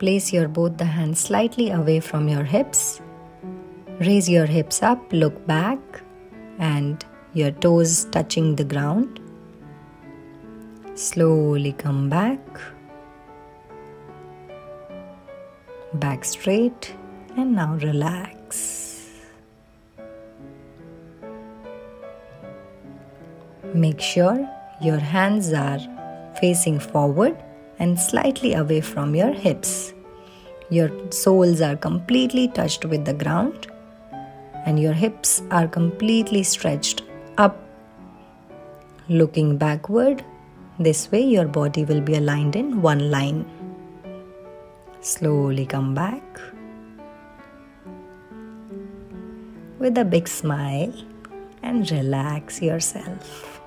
Place your both the hands slightly away from your hips. Raise your hips up, look back, and your toes touching the ground. Slowly come back. Back straight, and now relax. Make sure your hands are facing forward and slightly away from your hips. Your soles are completely touched with the ground and your hips are completely stretched up, looking backward. This way your body will be aligned in one line. Slowly come back with a big smile and relax yourself.